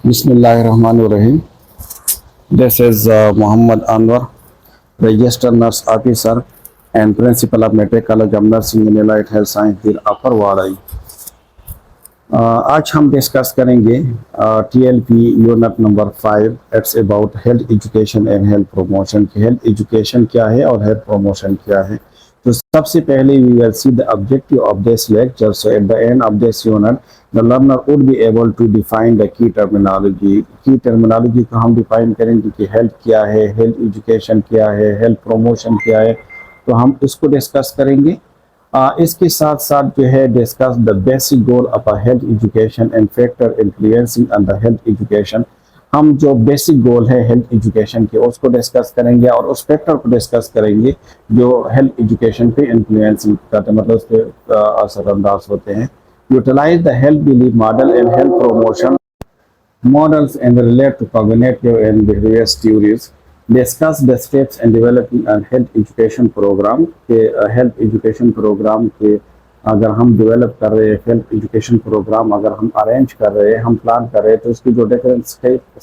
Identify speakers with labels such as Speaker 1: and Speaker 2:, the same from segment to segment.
Speaker 1: Bismillahirrahmanirrahim. This is Muhammad Anwar, Registered Nurse Officer and Principal of Metric College of Nursing and Allied Health Science, Upper Wadai. आज हम discuss करेंगे TLP unit number 5. It's about health education and health promotion. Health education क्या है और health promotion क्या है. तो सबसे पहले we will see the objective of this lecture. So at the end of this unit the learner would be able to define the key terminology. Key terminology को हम डिफाइन करेंगे कि हेल्थ क्या है, हेल्थ एजुकेशन क्या है, health promotion क्या है. तो हम इसको डिस्कस करेंगे. इसके साथ साथ जो है discuss the basic goal of a health education and factor influencing on the health education. हम जो बेसिक गोल है हेल्थ एजुकेशन के उसको डिस्कस करेंगे और उस फैक्टर को डिस्कस करेंगे जो हेल्थ एजुकेशन पे इन्फ्लुएंसिंग करते हैं, मतलब उस पर असरअंदाज होते हैं. Utilize the health belief model and health promotion models and relate to cognitive and behaviorist theories. Discuss the steps in developing a health education program. के health education program के अगर हम develop कर रहे हैं health education program अगर हम arrange कर रहे हैं, हम plan कर रहे हैं, तो उसकी जो different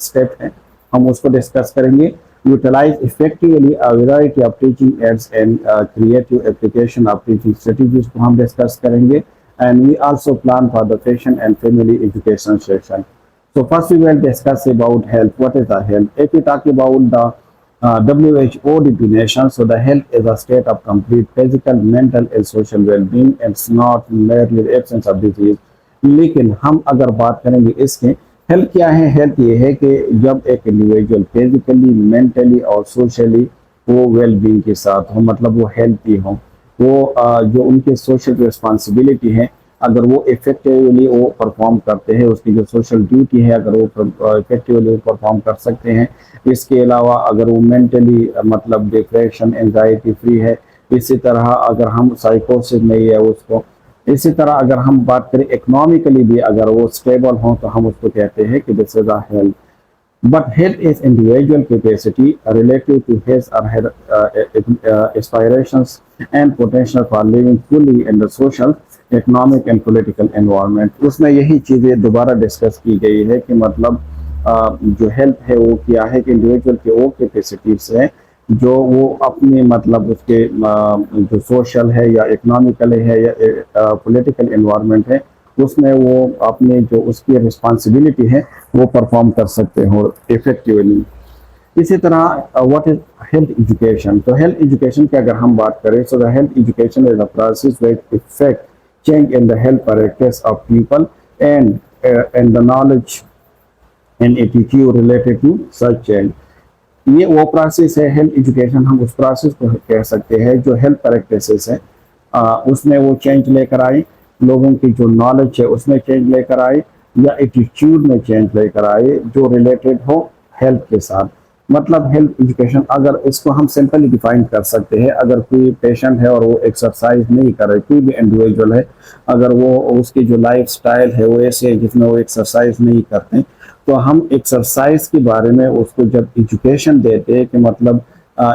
Speaker 1: step हैं हम उसको discuss करेंगे. Utilize effectively a variety of teaching aids and creative application of teaching strategies को हम discuss करेंगे. And we also plan for the patient and family education session. So first we will discuss about health. What is the health? If we talk about the WHO definition, so the health is a state of complete physical, mental and social well-being. It's not merely the absence of disease. लेकिन हम अगर बात करेंगे इसके health क्या है. Health ये है कि जब एक इंडिविजुअल फिजिकली, मेंटली और सोशली वो वेल-बीइंग के साथ हो, मतलब वो हेल्थी हो, वो जो उनके सोशल रिस्पॉन्सिबिलिटी है अगर वो इफेक्टिवली वो परफॉर्म करते हैं, उसकी जो सोशल ड्यूटी है अगर वो इफेक्टिवली परफॉर्म कर सकते हैं. इसके अलावा अगर वो मेंटली मतलब डिप्रेशन, एंजाइटी फ्री है, इसी तरह अगर हम साइकोसिस नहीं है उसको, इसी तरह अगर हम बात करें इकोनॉमिकली भी अगर वो स्टेबल हो तो हम उसको कहते हैं कि this is a health. But health is individual capacity relative to his or her aspirations and potential for living fully in the social, economic and political environment. उसमें यही चीज़ें दोबारा डिस्कस की गई है कि मतलब जो हेल्थ है वो क्या है कि इंडिविजुअल के वो कैपेसिटीज है जो वो अपने मतलब उसके जो सोशल है या इकोनॉमिकल है या पॉलिटिकल एनवायरनमेंट है उसमें वो अपने जो उसकी रिस्पॉन्सिबिलिटी है वो परफॉर्म कर सकते हो इफेक्टिवली. इसी तरह व्हाट इज हेल्थ एजुकेशन. तो हेल्थ एजुकेशन की अगर हम बात करें so the health education is a process which effect change in the health practice of people and the knowledge and attitude related to such change. ये वो process है health education, हम उस प्रोसेस को कह सकते हैं जो हेल्थ प्रैक्टिसेस है उसमें वो चेंज लेकर आए, लोगों की जो नॉलेज है उसमें चेंज लेकर आए या एटीट्यूड में चेंज लेकर आए जो रिलेटेड हो हेल्थ के साथ. मतलब हेल्थ एजुकेशन अगर इसको हम सिंपली डिफाइन कर सकते हैं, अगर कोई पेशेंट है और वो एक्सरसाइज नहीं कर रहे, कोई भी इंडिविजुअल है अगर वो उसकी जो लाइफ स्टाइल है वो ऐसे है जिसमें वो एक्सरसाइज नहीं करते, तो हम एक्सरसाइज के बारे में उसको जब एजुकेशन देते हैं कि मतलब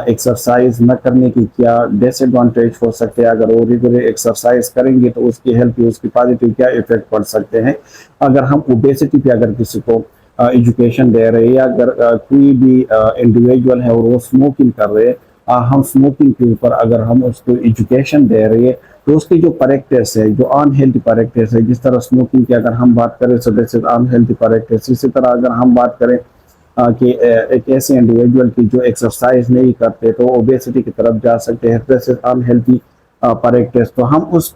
Speaker 1: एक्सरसाइज न करने की क्या डिसएडवांटेज हो सकते हैं, अगर वो रेगुलर एक्सरसाइज करेंगे तो उसकी हेल्थ पे उसकी पॉजिटिव क्या इफेक्ट पड़ सकते हैं. अगर हम ओबेसिटी पे अगर किसी को एजुकेशन दे रहे हैं या अगर कोई भी इंडिविजुअल है और वो स्मोकिंग कर रहे हैं, हम स्मोकिंग के ऊपर अगर हम उसको एजुकेशन दे रहे हैं तो उसकी जो प्रैक्टिस है जो अनहेल्थी प्रैक्टिस है, जिस तरह स्मोकिंग की अगर हम बात करें सो दिस इज अनहेल्थी प्रैक्टिस. इसी तरह अगर हम बात करें कि एक ऐसे इंडिविजुअल की जो एक्सरसाइज नहीं करते तो ओबेसिटी की तरफ जा सकते हैं, दिस इज अनहेल्थी प्रैक्टिस. तो हम उस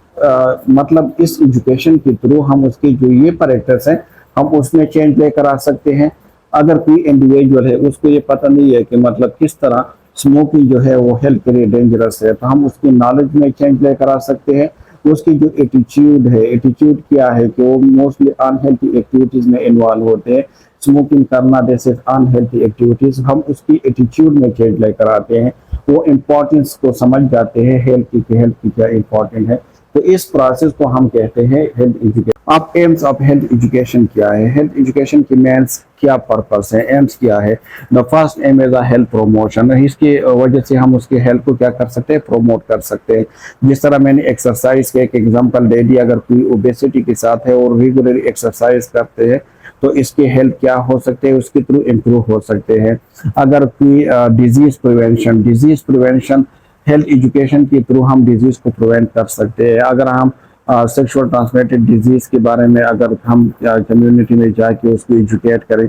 Speaker 1: मतलब इस एजुकेशन के थ्रू हम उसकी जो ये प्रैक्टिस है हम उसमें चेंज लेकर आ सकते हैं. अगर कोई इंडिविजुअल है उसको ये पता नहीं है कि मतलब किस तरह स्मोकिंग जो है वो हेल्थ के लिए डेंजरस है, तो हम उसकी नॉलेज में चेंज लेकर आ सकते हैं. उसकी जो एटीट्यूड है, एटीट्यूड क्या है कि वो मोस्टली अनहेल्थी एक्टिविटीज में इन्वॉल्व होते हैं, स्मोकिंग करना जैसे अनहेल्थी एक्टिविटीज, हम उसकी एटीट्यूड में चेंज लेकर आते हैं, वो इम्पोर्टेंस को समझ जाते हैं हेल्थ की क्या इम्पोर्टेंट है. तो इस प्रोसेस को हम कहते हैं हेल्थ एजुकेशन. अब एम्स ऑफ हेल्थ एजुकेशन क्या है, हेल्थ एजुकेशन की मेंस क्या पर्पस है, एम्स क्या है. The first aim is a health promotion. इसकी वजह से हम उसकी हेल्थ को क्या कर सकते हैं, प्रमोट कर सकते हैं. जिस तरह मैंने एक्सरसाइज के एक एग्जांपल दे दिया, अगर कोई ओबेसिटी के साथ है और रेगुलर एक्सरसाइज करते हैं तो इसके हेल्प क्या हो सकते हैं, उसके थ्रू इम्प्रूव हो सकते हैं। अगर कोई डिजीज प्रिवेंशन हेल्थ एजुकेशन के थ्रू हम डिजीज को प्रिवेंट कर सकते हैं। अगर हम सेक्सुअल ट्रांसमिटेड डिजीज के बारे में अगर हम कम्युनिटी में जाके उसको एजुकेट करें,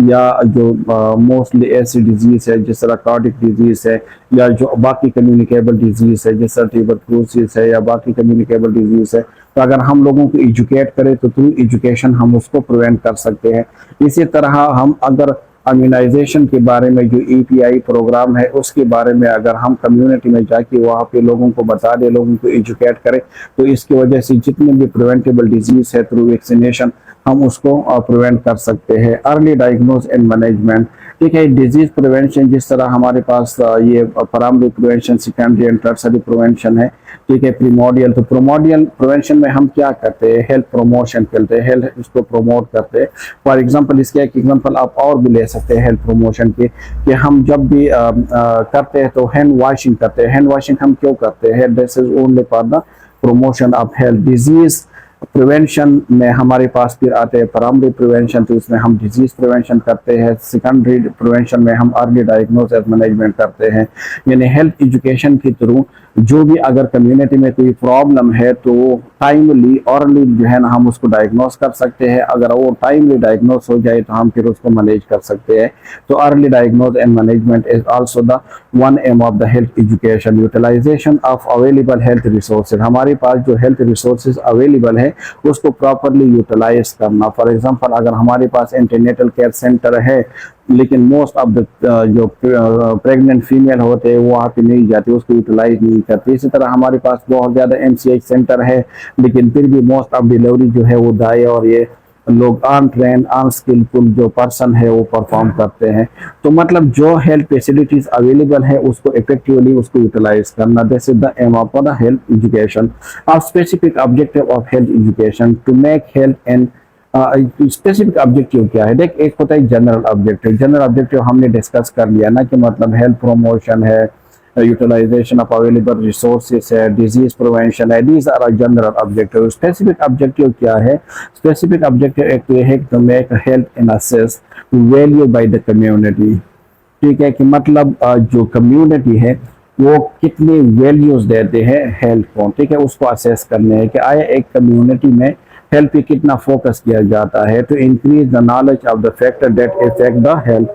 Speaker 1: या जो मोस्टली ऐसी डिजीज है जिस तरह कार्डिक डिजीज है, या जो बाकी कम्युनिकेबल डिजीज है जैसा ट्यूबरक्लोसिस है, या बाकी कम्युनिकेबल डिजीज है, तो अगर हम लोगों को एजुकेट करें तो थ्रू एजुकेशन हम उसको प्रिवेंट कर सकते हैं। इसी तरह हम अगर इम्यूनाइजेशन के बारे में जो EPI प्रोग्राम है उसके बारे में अगर हम कम्युनिटी में जाके वहाँ पे लोगों को बता दें, लोगों को एजुकेट करें, तो इसकी वजह से जितने भी प्रिवेंटेबल डिजीज है थ्रू वैक्सीनेशन हम उसको प्रिवेंट कर सकते हैं। अर्ली डायग्नोज एंड मैनेजमेंट, ठीक है। डिजीज प्रिवेंशन जिस तरह हमारे पास ये primary prevention, secondary and tertiary prevention है, ठीक है, प्रीमोडियल। तो प्रीमोडियल प्रिवेंशन में हम क्या करते हैं, हेल्थ प्रमोशन करते हैं, हेल्थ उसको प्रमोट करते हैं। फॉर एग्जांपल इसके एक एग्जांपल आप और भी ले सकते हैं हेल्थ प्रमोशन के, कि हम जब भी करते हैं तो हैंड वॉशिंग करते हैं। हैंड वॉशिंग हम क्यों करते हैं, this is only for the promotion of health. Disease prevention में हमारे पास फिर आते हैं प्राइमरी प्रिवेंशन, तो इसमें हम डिजीज प्रिवेंशन करते हैं। सेकेंडरी प्रिवेंशन में हम अर्ली डायग्नोसिस मैनेजमेंट करते हैं। यानी हेल्थ एजुकेशन के थ्रू जो भी अगर कम्युनिटी में कोई प्रॉब्लम है तो टाइमली अर्ली जो है ना हम उसको डायग्नोस कर सकते हैं। अगर वो टाइमली डायग्नोस हो जाए तो हम फिर उसको मैनेज कर सकते हैं। तो early diagnose and management is also the one aim of the health education. Utilization of available health resources, हमारे पास जो हेल्थ रिसोर्सेज अवेलेबल है उसको प्रॉपरली यूटिलाइज करना। फॉर एग्जांपल अगर हमारे पास एंटीनेटल केयर सेंटर है लेकिन मोस्ट ऑफ द जो प्रेग्नेंट फीमेल होते हैं वो वहाँ पे नहीं जाती, उसको यूटिलाइज नहीं करते। इसी तरह हमारे पास बहुत ज़्यादा MCH सेंटर है लेकिन फिर भी मोस्ट ऑफ डिलीवरी जो है वो दाएं और ये लोग अनट्रेन अनस्किलफुल जो पर्सन है वो परफॉर्म करते हैं। तो मतलब जो हेल्थ फैसिलिटीज अवेलेबल है उसको इफेक्टिवली उसको यूटिलाइज करना, this is the aim of the health education. Of specific objective of health education to make health and specific objective क्या है, देख एक होता है जनरल ऑब्जेक्टिव। जनरल ऑब्जेक्टिव हमने डिस्कस कर लिया ना, कि मतलब हेल्थ प्रमोशन है, यूटिलाइजेशन ऑफ अवेलेबल रिसोर्सेस है, डिजीज प्रिवेंशन है, these are general objective. Specific objective क्या है, स्पेसिफिक ऑब्जेक्टिव एक तो है to make health in assess value by the community, ठीक है, कि मतलब जो कम्युनिटी है वो कितनी वैल्यूज देते हैं हेल्थ को, ठीक है, उसको असेस करने हैं कि आया एक कम्युनिटी में हेल्थ पे कितना फोकस किया जाता है। To increase the knowledge of the factor that affect the health.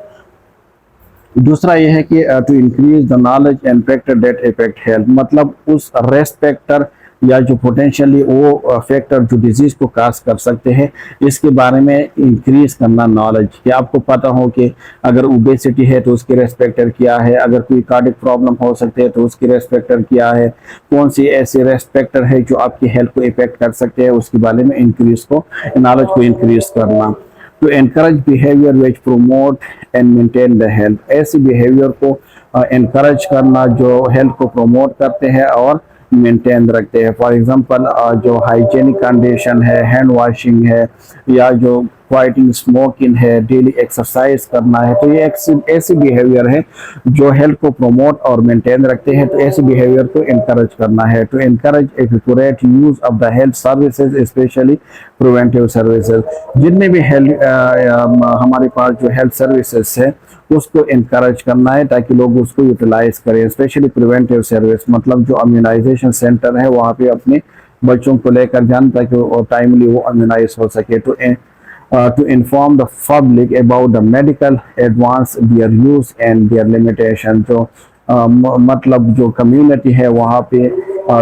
Speaker 1: दूसरा यह है कि to increase the knowledge and factor that affect health, मतलब उस रिस्क फैक्टर या जो पोटेंशियली वो फैक्टर जो डिजीज को काज कर सकते हैं इसके बारे में इंक्रीज करना नॉलेज, कि आपको पता हो कि अगर ओबेसिटी है तो उसके रिस्क फैक्टर क्या है, अगर कोई कार्डिक प्रॉब्लम हो सकती है तो उसकी रिस्क फैक्टर क्या है, कौन सी ऐसे रिस्क फैक्टर है जो आपकी हेल्थ को इफेक्ट कर सकते हैं, उसके बारे में इंक्रीज को नॉलेज को इंक्रीज करना। To encourage behaviour which promote and maintain the health, ऐसे बिहेवियर को एनकरेज करना जो हेल्थ को प्रोमोट करते हैं और मेंटेन रखते हैं। फॉर एग्जांपल जो हाइजीनिक कंडीशन है, हैंड वॉशिंग है, या जो क्वाइटिंग स्मोकिंग है, डेली एक्सरसाइज करना है, तो ये ऐसे बिहेवियर है जो हेल्थ को प्रोमोट और मेंटेन रखते हैं। तो ऐसे बिहेवियर को इनकरेज करना है। To encourage accurate use of the health services specially preventive services, जितने भी हेल्थ हमारे पास जो हेल्थ सर्विसेज है उसको इनकरेज करना है ताकि लोग उसको यूटिलाइज करें। स्पेशली प्रिवेंटिव सर्विस, मतलब जो इम्यूनाइजेशन सेंटर है वहाँ पे अपने बच्चों को लेकर जाना ताकि वो टाइमली वो इम्यूनाइज हो सके। To inform the public about the medical advance, their use and their limitation, तो मतलब जो कम्युनिटी है वहाँ पे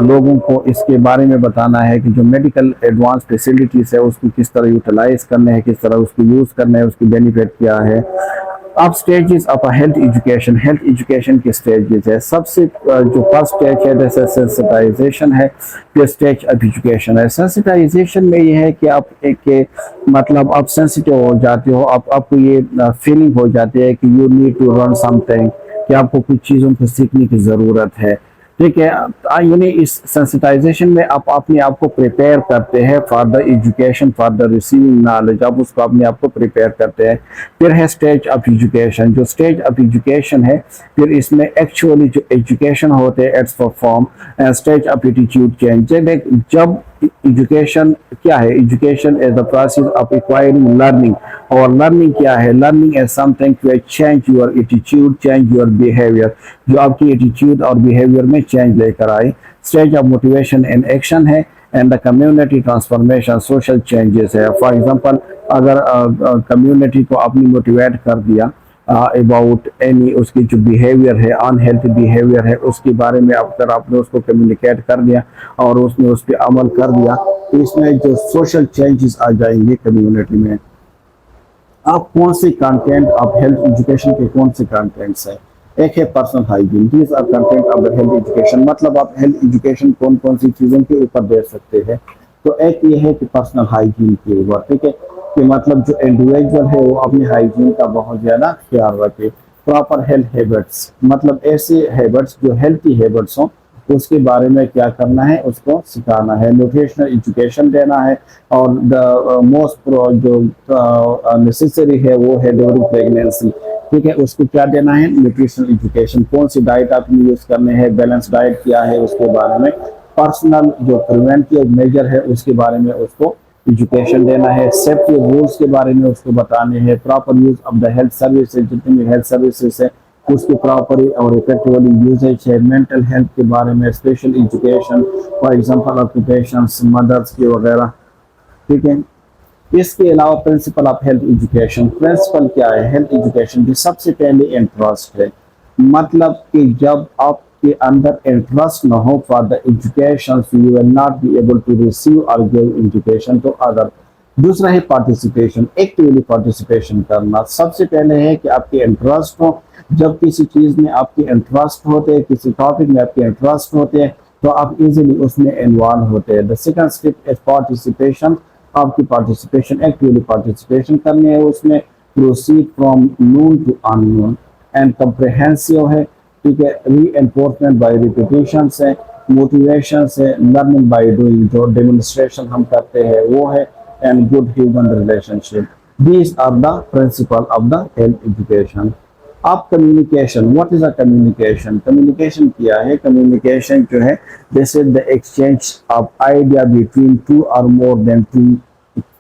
Speaker 1: लोगों को इसके बारे में बताना है कि जो मेडिकल एडवांस फैसिलिटीज है उसको किस तरह यूटिलाइज करने हैं, किस तरह उसको यूज करना है, उसकी बेनिफिट क्या है। अब stages of health education, health education के स्टेजेस है। सबसे जो फर्स्ट स्टेज है जैसे सेंसिटाइजेशन है, फिर स्टेज ऑफ एजुकेशन है। सेंसिटाइजेशन में ये है कि आप एक मतलब आप सेंसिटिव हो जाते हो, आपको ये फीलिंग हो जाती है कि you need to learn something, कि आपको कुछ चीज़ों को सीखने की ज़रूरत है, ठीक है। यानी इस सेंसिटाइजेशन में आप अपने आप को प्रिपेयर करते हैं for the education, for the receiving knowledge, आप उसको अपने आप को प्रिपेयर करते हैं। फिर है स्टेज ऑफ एजुकेशन, जो स्टेज ऑफ एजुकेशन है फिर इसमें एक्चुअली जो एजुकेशन होते हैं it's perform stage of attitude change. जब एजुकेशन क्या है, education is the process of acquiring learning और लर्निंग क्या है? Learning is something to change your attitude, change your behaviour, जो आपकी एटीट्यूड और बिहेवियर में चेंज लेकर आए। Stage of motivation and action है, and the community transformation social changes है। फॉर एग्जांपल, अगर कम्युनिटी को आपने मोटिवेट कर दिया अबाउट एनी, उसकी जो बिहेवियर है, अनहेल्थी बिहेवियर है, उसके बारे में अगर आपने उसको कम्युनिकेट कर दिया और उसने उस पर अमल कर दिया, तो इसमें जो सोशल चेंजेस आ जाएंगे कम्युनिटी में। आप कौन से कंटेंट, आप हेल्थ एजुकेशन के कौन से कंटेंट्स हैं? एक है personal hygiene, these are content of the health education, मतलब आप हेल्थ एजुकेशन कौन कौन सी चीज़ों के ऊपर दे सकते हैं। तो एक ये है कि पर्सनल हाइजीन के ऊपर, ठीक है, कि मतलब जो इंडिविजुअल है वो अपनी हाइजीन का बहुत ज़्यादा ख्याल रखे। प्रॉपर हेल्थ हैबिट्स, मतलब ऐसे हैबिट्स जो हेल्थी हैबिट्स हों, उसके बारे में क्या करना है, उसको सिखाना है। न्यूट्रिशनल एजुकेशन देना है, और द मोस्ट जो नेसेसरी है वो है ड्यूरिंग प्रेगनेंसी, ठीक है, उसको क्या देना है? Nutritional education. कौन सी डाइट आपने यूज करने हैं, बैलेंस डाइट क्या है उसके बारे में, पर्सनल जो प्रिवेंटिव मेजर है उसके बारे में उसको एजुकेशन देना है। सेफ्टी रूल्स के बारे में उसको बताने हैं। Proper use of the health services, जितनी भी हेल्थ सर्विसेज है उसकी प्रॉपर और इफेक्टिवली यूजेज है। मेंटल हेल्थ के बारे में special education, for example occupation mothers की वगैरह, ठीक है। इसके अलावा principle of health education, principle क्या है हेल्थ एजुकेशन की? सबसे पहले इंटरेस्ट है, मतलब कि जब आपके अंदर इंटरेस्ट ना हो for the education, you will not be able to receive और गिव एजुकेशन टू अदर। दूसरा है पार्टिसिपेशन, एक्टिवली पार्टिसिपेशन करना। सबसे पहले है कि आपके इंटरेस्ट हो, जब किसी चीज़ में आपके इंटरेस्ट होते हैं, किसी टॉपिक में आपके इंटरेस्ट होते हैं, तो आप इजीली उसमें इन्वॉल्व होते हैं। The second step is participation, आपकी पार्टिसिपेशन, एक्टिवली पार्टिसिपेशन करनी है उसमें। Proceed from known to unknown, and comprehensive है, ठीक है। री एनफोर्समेंट बाई रिपीटेशन है, मोटिवेशन है, लर्निंग बाई डूइंग, जो डेमोन्स्ट्रेशन हम करते हैं वो है, and good human relationship. These are the principle of the health education. अब communication, what is a communication? Communication क्या है? कम्युनिकेशन जो है, this is the exchange of idea between two और मोर देन टू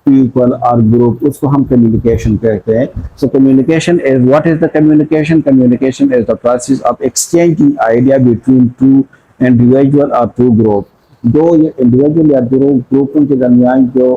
Speaker 1: पीपल और group, उसको हम communication कहते हैं। So communication is, what is the communication? Communication is the process of exchanging idea between two individual और to group. दो individual या दो ग्रुपों के दरमियान जो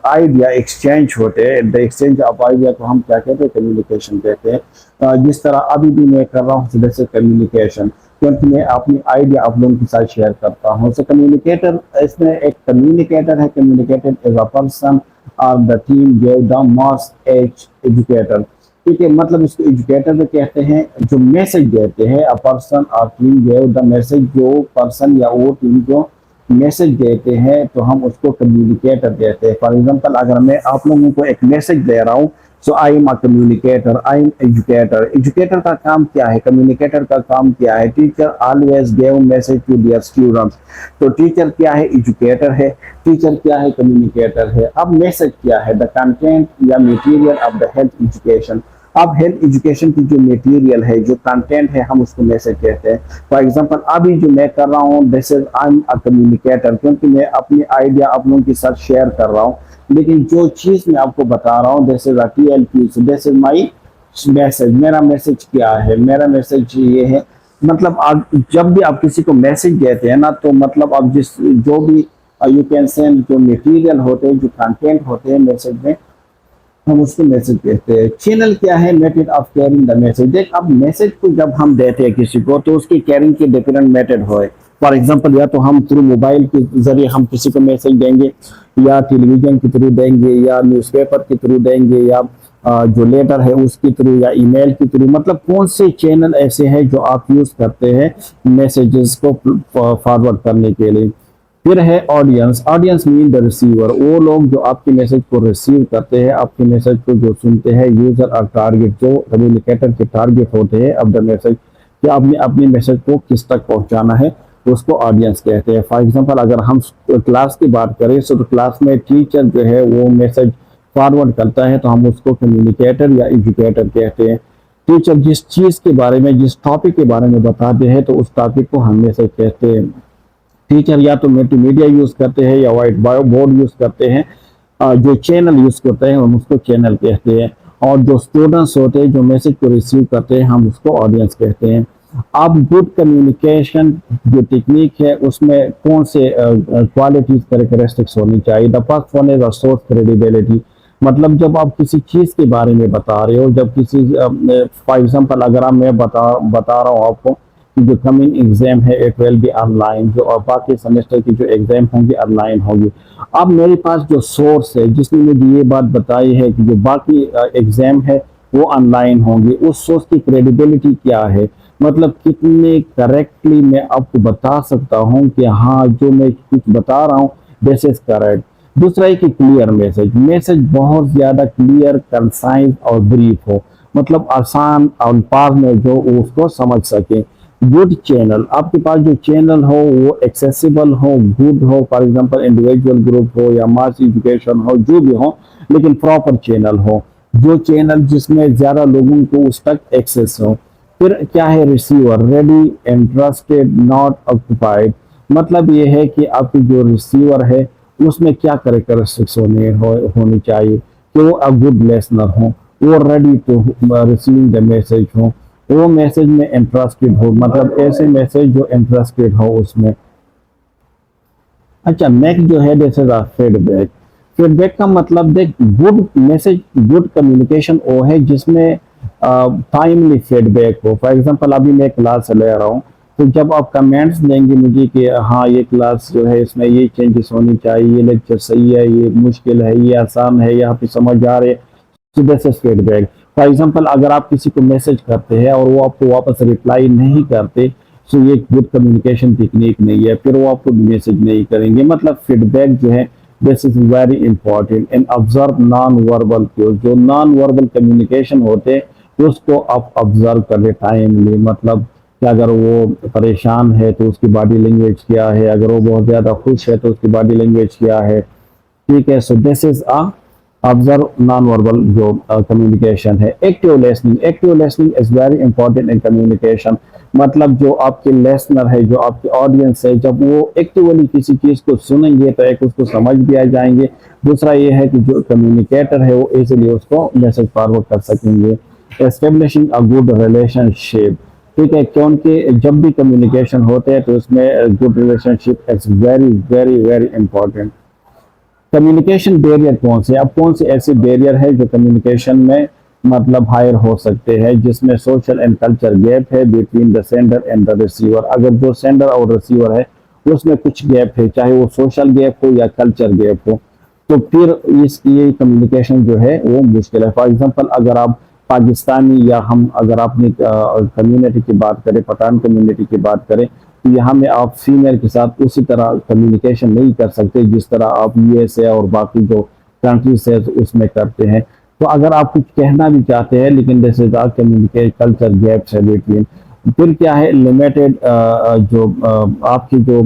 Speaker 1: आइडिया एक्सचेंज होते हैं, द एक्सचेंज ऑफ आइडिया को हम क्या कहते हैं? कम्युनिकेशन कहते हैं। जिस तरह अभी भी मैं कर रहा हूँ जैसे कम्युनिकेशन, क्योंकि मैं अपनी आइडिया आप लोगों के साथ शेयर करता हूँ। सो कम्युनिकेटर, इसमें एक कम्युनिकेटर है, कम्युनिकेटर इज अ पर्सन और the team gave the most as educator, ठीक है, मतलब इसको एजुकेटर भी कहते हैं, जो मैसेज देते हैं। अ पर्सन और टीम गेव द मैसेज, जो पर्सन या वो टीम जो मैसेज देते हैं तो हम उसको कम्युनिकेटर कहते हैं। फॉर एग्जांपल, अगर मैं आप लोगों को एक मैसेज दे रहा हूँ, so I am a communicator, I am educator. Educator का काम क्या है? कम्युनिकेटर का काम क्या है? Teacher always give message to their students. तो टीचर क्या है? एजुकेटर है। टीचर क्या है? कम्युनिकेटर है। अब मैसेज क्या है? द कंटेंट या material of the health education. अब हेल्थ एजुकेशन की जो मटेरियल है, जो कंटेंट है, हम उसको मैसेज कहते हैं। फॉर एग्जांपल, अभी जो मैं कर रहा हूँ, this is I am a communicator, क्योंकि मैं अपनी आइडिया आप लोगों के साथ शेयर कर रहा हूँ। लेकिन जो चीज मैं आपको बता रहा हूँ, this is a TLP, this is my message. मेरा मैसेज क्या है? मेरा मैसेज ये है, मतलब आप जब भी आप किसी को मैसेज देते हैं ना, तो मतलब आप जिस जो भी यू कैन सेंड, जो मटेरियल होते हैं, जो कंटेंट होते हैं मैसेज में, हम उसको मैसेज कहते हैं। चैनल क्या है? Method of carrying the message. देख, अब मैसेज को जब हम देते हैं किसी को, तो उसकी कैरिंग के डिफरेंट मेथड होए। फॉर एग्जांपल, या तो हम थ्रू मोबाइल के जरिए हम किसी को मैसेज देंगे, या टेलीविजन के थ्रू देंगे, या न्यूज़पेपर के थ्रू देंगे, या जो लेटर है उसके थ्रू, या ईमेल के थ्रू। मतलब कौन से चैनल ऐसे हैं जो आप यूज करते हैं मैसेजेस को फॉरवर्ड करने के लिए। फिर है audience. Audience mean the receiver, वो लोग जो आपके मैसेज को रिसीव करते हैं, आपके मैसेज को जो सुनते हैं। यूजर और टारगेट, जो कम्युनिकेटर के टारगेट होते हैं अब द मैसेज, कि आपने अपने मैसेज को किस तक पहुंचाना है, उसको ऑडियंस कहते हैं। फॉर एग्जांपल, अगर हम क्लास की बात करें, तो क्लास में टीचर जो है वो मैसेज फॉरवर्ड करता है, तो हम उसको कम्युनिकेटर या एजुकेटर कहते हैं। टीचर जिस चीज़ के बारे में, जिस टॉपिक के बारे में बताते हैं, तो उस टॉपिक को हम मैसेज कहते हैं। टीचर या तो मल्टीमीडिया यूज करते हैं या व्हाइट बोर्ड यूज करते हैं, जो चैनल यूज करते हैं हम उसको चैनल कहते हैं, और जो स्टूडेंट्स होते हैं जो मैसेज को रिसीव करते हैं हम उसको ऑडियंस कहते हैं। अब गुड कम्युनिकेशन जो टेक्निक है उसमें कौन से क्वालिटीज कैरेक्टरिस्टिक्स होनी चाहिए। The first one is source credibility, मतलब जब आप किसी चीज के बारे में बता रहे हो, जब किसी फॉर एग्जांपल अगर आप मैं बता रहा हूँ आपको कि जो कमिंग एग्जाम है इट विल बी ऑनलाइन, जो और बाकी सेमेस्टर की जो एग्जाम होंगी ऑनलाइन होगी। अब मेरे पास जो सोर्स है जिसने मुझे ये बात बताई है कि जो बाकी एग्जाम है वो ऑनलाइन होंगे, उस सोर्स की क्रेडिबिलिटी क्या है, मतलब कितने करेक्टली मैं आपको बता सकता हूँ कि हाँ जो मैं कुछ बता रहा हूँ दिस इज करेक्ट। दूसरा है कि क्लियर मैसेज, मैसेज बहुत ज्यादा क्लियर, कंसाइज और ब्रीफ हो, मतलब आसान अल्फाज में जो उसको समझ सके। गुड चैनल, आपके पास जो चैनल हो वो एक्सेसिबल हो, गुड हो, फॉर एग्जांपल इंडिविजुअल ग्रुप हो या मास एजुकेशन हो, जो भी हो, लेकिन प्रॉपर चैनल हो, जो चैनल जिसमें ज्यादा लोगों को उस तक एक्सेस हो। फिर क्या है receiver, ready, interested, not occupied, मतलब ये है कि आपकी जो रिसीवर है उसमें क्या करेक्टरिस्टिक्स होनी चाहिए कि वो अ गुड लिसनर हो, वो ready to receiving the message हो, वो मैसेज में इंटरेस्टेड हो, मतलब ऐसे मैसेज जो इंटरेस्टेड हो उसमें। अच्छा नेक्स्ट जो है जैसे फीडबैक, फीडबैक का मतलब देख गुड मैसेज, गुड कम्युनिकेशन वो है जिसमें टाइमली फीडबैक हो। फॉर एग्जांपल अभी मैं क्लास ले रहा हूँ, तो जब आप कमेंट्स देंगे मुझे कि हाँ ये क्लास जो है इसमें ये चेंजेस होनी चाहिए, ये लेक्चर सही है, ये मुश्किल है, ये आसान है, यहाँ पे समझ आ रहे, so this is feedback। For example अगर आप किसी को मैसेज करते हैं और वो आपको वापस रिप्लाई नहीं करते, सो ये गुड कम्युनिकेशन टेक्निक नहीं है, फिर वो आपको मैसेज नहीं करेंगे। मतलब फीडबैक जो है this is very important and observe non verbal cues, जो नॉन वर्बल कम्युनिकेशन होते उसको आप ऑब्जर्व करें टाइमली, मतलब कि अगर वो परेशान है तो उसकी बॉडी लैंग्वेज क्या है, अगर वो बहुत ज्यादा खुश है तो उसकी बॉडी लैंग्वेज क्या है, ठीक है। सो this is a observe non verbal जो कम्युनिकेशन है। Active listening, active listening is very important in communication, मतलब जो आपके लिसनर है, जो आपकी ऑडियंस है, जब वो एक्टिवली किसी चीज को सुनेंगे तो एक उसको समझ भी आ जाएंगे, दूसरा ये है कि जो कम्युनिकेटर है वो इजीली उसको मैसेज फॉरवर्ड कर सकेंगे। एस्टेब्लिशिंग अ गुड रिलेशनशिप, ठीक है, क्योंकि जब भी कम्युनिकेशन होते हैं तो उसमें good relationship is very very very important. Communication barrier कौन से, अब कौन से ऐसे बैरियर है जो कम्युनिकेशन में मतलब हायर हो सकते हैं, जिसमें सोशल एंड कल्चर गैप है between the sender and the receiver. अगर जो सेंडर और रिसीवर है उसमें कुछ गैप है, चाहे वो सोशल गैप हो या कल्चर गैप हो, तो फिर इस ये कम्युनिकेशन जो है वो मुश्किल है। फॉर एग्जांपल अगर आप पाकिस्तानी या हम अगर अपनी कम्युनिटी की बात करें, पठान कम्युनिटी की बात करें, तो यहाँ में आप फीमेल के साथ उसी तरह कम्युनिकेशन नहीं कर सकते जिस तरह आप यूएसए और बाकी जो कंट्रीज है उसमें करते हैं। तो अगर आप कुछ कहना भी चाहते हैं लेकिन जैसे कम्युनिकेट कल्चर गैप्स है बिटवीन। फिर क्या है लिमिटेड, जो आपकी जो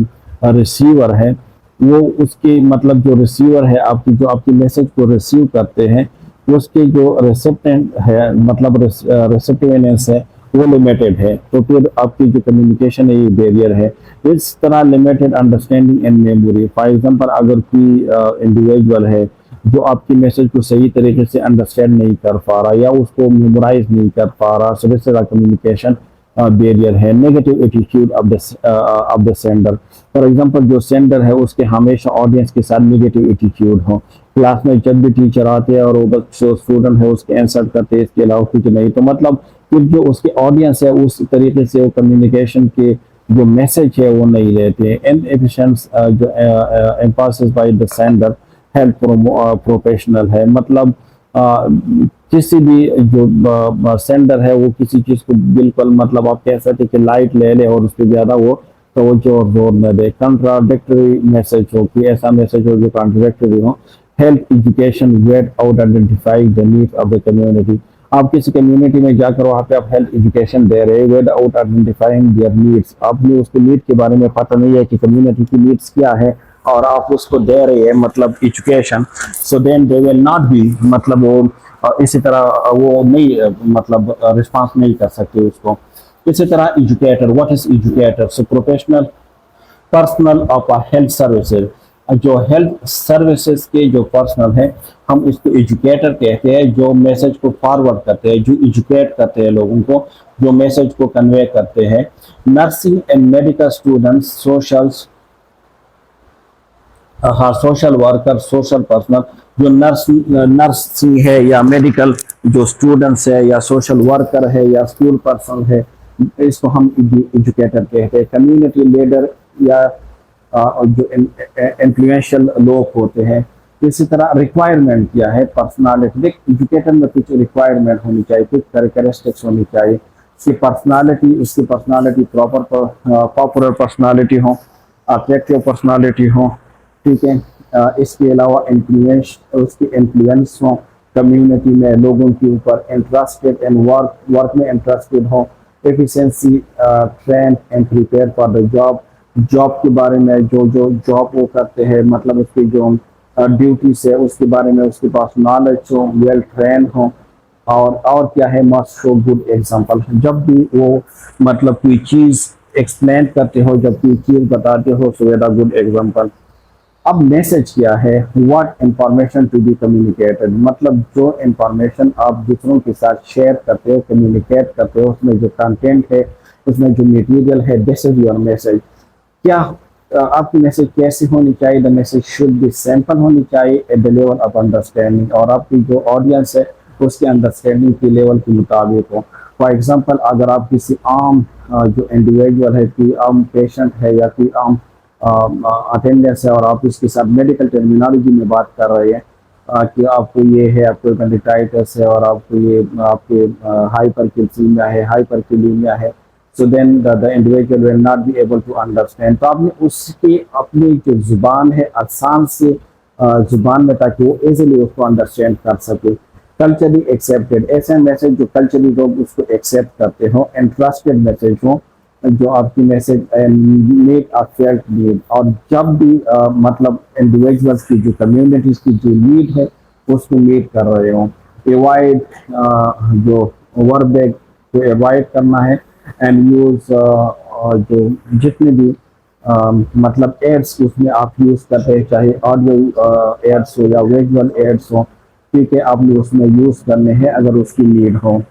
Speaker 1: रिसीवर है वो उसकी मतलब जो रिसीवर है आपकी जो आपकी मैसेज को रिसीव करते हैं उसके जो रिसेप्टेंट है मतलब रिसेप्टिवनेस है वो लिमिटेड है, तो फिर आपकी जो कम्युनिकेशन है ये बैरियर है। इस तरह limited understanding and memory, for example अगर कोई इंडिविजुअल है जो आपकी मैसेज को सही तरीके से अंडरस्टैंड नहीं कर पा रहा या उसको मेमोराइज नहीं कर पा रहा, so this is a communication barrier है। Negative attitude of the sender, for example जो सेंडर है उसके हमेशा ऑडियंस के साथ नेगेटिव एटीट्यूड हो, क्लास में जब भी टीचर आते हैं और वो बस जो स्टूडेंट है उसके आंसर करते हैं, इसके अलावा कुछ नहीं, तो मतलब फिर जो उसकी ऑडियंस है उस तरीके से वो कम्युनिकेशन के जो मैसेज है वो नहीं लेते हैं। इनएफिशिएंट जो Mphasis by the sender help professional है, मतलब किसी भी जो सेंडर है वो किसी चीज को बिल्कुल मतलब आप कह सकते कि लाइट ले ले और उसके ज्यादा वो तवज्जो और जोर न दे। कंट्राडिक्टरी मैसेज हो कि ऐसा मैसेज हो जो कॉन्ट्रडिक्टरी हो। Help education get out identifying the needs of the community, आप किसी कम्युनिटी में जाकर वहाँ पे आप हेल्थ एजुकेशन दे रहे हैं with out identifying there needs, आपने उसके नीड के बारे में पता नहीं है कि कम्युनिटी की नीड्स क्या है और आप उसको दे रहे हैं मतलब education, so then they will not be मतलब वो इसी तरह वो नहीं मतलब रिस्पांस नहीं कर सकते उसको। इसी तरह educator, what is educator, so professional personal of health services, जो हेल्थ सर्विसेज के जो पर्सनल है, हम इसको एजुकेटर कहते हैं, जो मैसेज को फॉरवर्ड करते हैं, जो एजुकेट करते हैं लोगों को, जो मैसेज को कन्वे करते हैं। Nursing and medical students, socials, हाँ सोशल वर्कर, सोशल पर्सनल, जो नर्सिंग है या मेडिकल जो स्टूडेंट्स है या सोशल वर्कर है या स्कूल पर्सन है, इसको हम एजुकेटर कहते हैं। कम्युनिटी लीडर या जो इन्फ्लुएंशियल लोग होते हैं। इसी तरह रिक्वायरमेंट क्या है, पर्सनालिटी। देख एजुकेटर में कुछ रिक्वायरमेंट होनी चाहिए, कुछ कैरेक्टरिस्टिक्स होनी चाहिए। उसकी पर्सनालिटी प्रॉपर पॉपुलर पर्सनालिटी हो, अट्रैक्टिव पर्सनालिटी हो, ठीक है। इसके अलावा इन्फ्लुएंस, उसकी इन्फ्लुएंस हो कम्युनिटी में, लोगों के ऊपर, इंटरेस्टेड एंड वर्क में इंटरेस्टेड हो, efficiency, train and prepare for the job, job के बारे में, जो जो जॉब वो करते हैं, मतलब उसकी जो ड्यूटीज है उसके बारे में उसके पास नॉलेज हो, वेल ट्रेन हो। और क्या है, मस्ट शो गुड एग्जांपल। जब भी वो मतलब कोई चीज एक्सप्लेन करते हो, जब कोई चीज बताते हो, सो वेदा गुड एग्जांपल। अब मैसेज क्या है, what information to be communicated, मतलब जो इंफॉर्मेशन आप दूसरों के साथ शेयर करते हो, कम्युनिकेट करते हो, उसमें जो कंटेंट है, उसमें जो मटेरियल है, दिस इज योर मैसेज। क्या आपकी मैसेज कैसी होनी चाहिए, the message should be simple होनी चाहिए at the level of understanding, और आपकी जो ऑडियंस है उसके अंडरस्टैंडिंग के लेवल के मुताबिक हो। फॉर एग्जांपल अगर आप किसी आम जो इंडिविजुअल है, कोई आम पेशेंट है या कोई आम अटेंडेंस है, और आप इसके साथ मेडिकल टर्मिनोलॉजी में बात कर रहे हैं कि आपको ये है, आपको पेंडिटाइटिस है, और आपको ये आपके हाइपरकैल्सीमिया है, हाइपरकैलीमिया है, so then the individual will not be able to understand। तो आपने उसकी अपनी जो जुबान है आसान से जुबान में, ताकि वो इजीली उसको अंडरस्टैंड कर सके। कल्चरली एक्सेप्टेड, ऐसे मैसेज जो कल्चरली लोग उसको एक्सेप्ट करते हो। इंटरेस्टेड मैसेज हो, जो आपकी message make a felt need, और जब भी मतलब इंडिविजुअल्स की जो कम्युनिटीज की जो नीड है उसको मीट कर रहे हो। एवॉइड, जो ओवरबैग को एवॉइड करना है। एंड यूज, जो जितने भी मतलब एड्स उसमें आप यूज करते हैं, चाहे ऑडियो एड्स हो या विजुअल एड्स हो, ठीक है, आपने उसमें यूज करने हैं अगर उसकी नीड हो।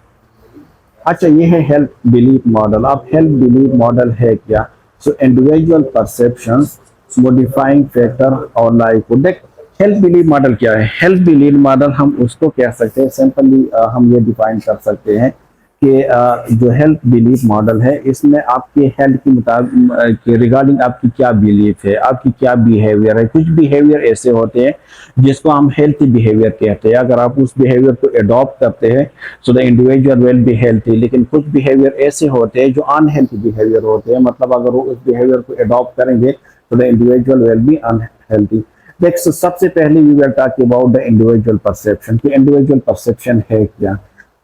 Speaker 1: अच्छा, ये है हेल्थ बिलीफ मॉडल। आप हेल्थ बिलीफ मॉडल है क्या, so individual perceptions, modifying factor और लाइफ। देख हेल्थ बिलीफ मॉडल क्या है, हेल्थ बिलीफ मॉडल हम उसको कह सकते हैं, सिंपली हम ये डिफाइन कर सकते हैं कि जो हेल्थ बिलीफ मॉडल है, इसमें आपके हेल्थ के मुताबिक रिगार्डिंग आपकी क्या बिलीफ है, आपकी क्या बिहेवियर है। कुछ बिहेवियर ऐसे होते हैं जिसको हम हेल्थी बिहेवियर कहते हैं, अगर आप उस बिहेवियर को अडॉप्ट करते हैं so the individual will be healthy. लेकिन कुछ बिहेवियर ऐसे होते हैं जो अनहेल्थी बिहेवियर होते हैं, मतलब अगर वो उस बिहेवियर को अडॉप्ट करेंगे तो the individual will be unhealthy. देख सबसे पहले we will talk about the individual perception, कि इंडिविजुअल परसेप्शन है क्या,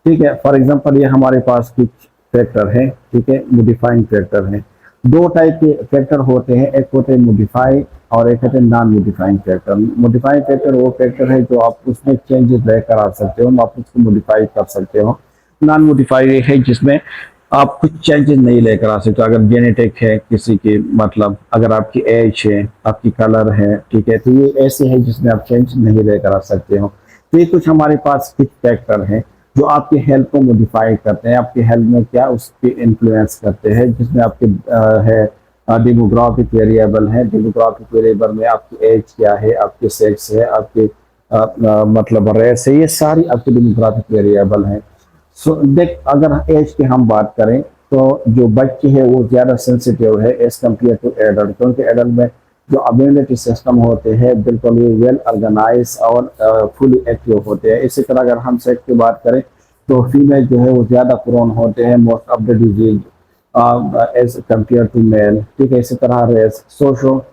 Speaker 1: ठीक है। फॉर एग्जांपल ये हमारे पास कुछ फैक्टर है, ठीक है, मॉडिफाइंग फैक्टर है। दो टाइप के फैक्टर होते हैं, एक होते हैं मॉडिफाई और एक होते हैं non modifying factor. Modifying factor वो फैक्टर है जो आप उसमें चेंजेस लेकर आ सकते हो, आप उसको मॉडिफाई कर सकते हो। नॉन मॉडिफाई है जिसमें आप कुछ चेंजेस नहीं लेकर आ सकते। अगर जेनेटिक है किसी की, मतलब अगर आपकी एज है, आपकी कलर है, ठीक है, तो ये ऐसे है जिसमें आप चेंज नहीं लेकर आ सकते हो। तो ये कुछ हमारे पास कुछ फैक्टर हैं जो आपके हेल्थ को मॉडिफाई करते हैं, आपके हेल्थ में क्या उसके इन्फ्लुएंस करते हैं, जिसमें आपके है डेमोग्राफिक वेरिएबल है। डेमोग्राफिक वेरिएबल में आपकी एज क्या है, आपके सेक्स है, आपके मतलब रेस है, ये सारी आपके डेमोग्राफिक वेरिएबल हैं। सो देख अगर एज की हम बात करें तो जो बच्चे हैं वो ज़्यादा सेंसिटिव है एज कम्पेयर टू एडल्ट, क्योंकि एडल्ट में जो इम्यूनिटी सिस्टम होते हैं बिल्कुल ये वेल ऑर्गेनाइज और फुली एक्टिव होते हैं। इसी तरह अगर हम सेक्स की बात करें तो फीमेल जो है वो ज़्यादा प्रोन होते हैं most of the disease as compare to male, ठीक है। इसी तरह रेस, सोशो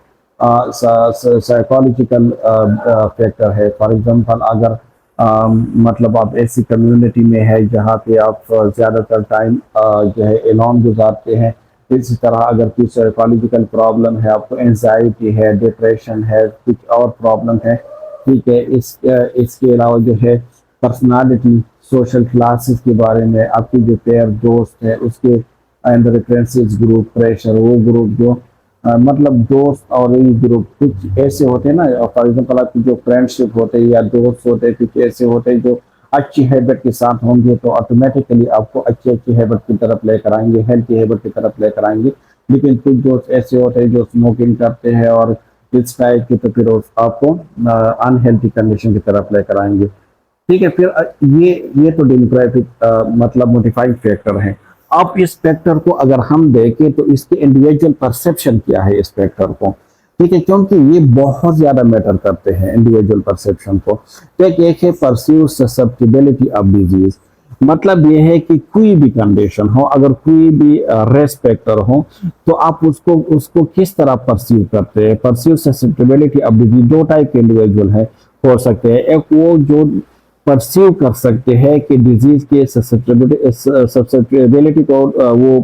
Speaker 1: साइकोलॉजिकल फैक्टर है। फॉर एग्जांपल अगर मतलब आप ऐसी कम्युनिटी में है जहाँ पे आप ज़्यादातर टाइम जो है एलोन गुजारते हैं, इसी तरह अगर कोई साइकोलॉजिकल प्रॉब्लम है, आपको एंजाइटी है, डिप्रेशन है, कुछ और प्रॉब्लम है, ठीक है। इसके अलावा जो है पर्सनालिटी, सोशल क्लासेस के बारे में, आपकी जो पेयर दोस्त है उसके एंड रेफरेंसेस ग्रुप, प्रेशर, वो ग्रुप जो मतलब दोस्त और ये ग्रुप कुछ ऐसे होते हैं ना, फॉर एग्जांपल आपकी जो फ्रेंडशिप होते हैं या दोस्त होते हैं कुछ ऐसे होते हैं जो अच्छी हैबिट के साथ होंगे तो ऑटोमेटिकली आपको अच्छी अच्छी हैबिट की तरफ लेकर आएंगे, हेल्थी हैबिट की तरफ लेकर आएंगे। लेकिन कुछ दोस्त ऐसे होते हैं जो स्मोकिंग करते हैं और इस टाइप की, तो फिर आपको अनहेल्थी कंडीशन की तरफ लेकर आएंगे। ठीक है, फिर ये तो डेमोक्रेटिक मतलब मोडिफाइंग फैक्टर है। अब इस फैक्टर को अगर हम देखें तो इसके इंडिविजुअल परसेप्शन क्या है इस फैक्टर को। ठीक है, क्योंकि ये बहुत ज्यादा मैटर करते हैं इंडिविजुअल परसेप्शन को। तो एक है परसीव ससेप्टिबिलिटी ऑफ डिजीज। मतलब ये है कि कोई भी कंडीशन हो, अगर कोई भी रेस फैक्टर हो, तो आप उसको उसको किस तरह परसीव करते हैं। परसीव ससेप्टिबिलिटी ऑफ डिजीज दो टाइप के इंडिविजुअल है हो सकते हैं। एक वो जो परसीव कर सकते हैं कि डिजीज के ससेप्टेबिलिटी को वो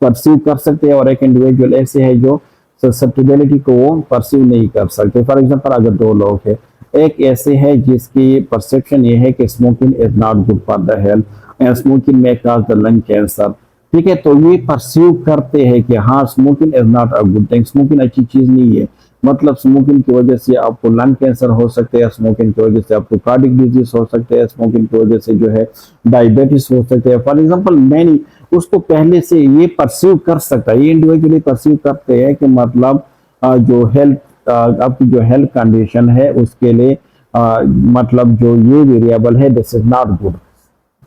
Speaker 1: परसीव कर सकते हैं, और एक इंडिविजुअल ऐसे है जो ससेप्टेबिलिटी को वो परसीव नहीं कर सकते। फॉर एग्जांपल अगर दो लोग हैं, एक ऐसे है जिसकी परसेप्शन ये है कि smoking is not good for the health and smoking में कॉज द लंग कैंसर। ठीक है, तो ये परसीव करते हैं कि हाँ smoking is not a good thing, smoking अच्छी चीज नहीं है। मतलब स्मोकिंग की वजह से आपको लंग कैंसर हो सकते हैं, स्मोकिंग की वजह से आपको कार्डिक डिजीज हो सकते हैं, स्मोकिंग की वजह से जो है डायबिटीज हो सकते हैं। फॉर एग्जांपल मैंने उसको पहले से ये परसीव कर सकता है, ये इंडिविजुअली परसीव करते हैं कि मतलब जो हेल्थ आपकी जो हेल्थ कंडीशन है उसके लिए मतलब जो ये वेरिएबल है दिस इज नॉट गुड।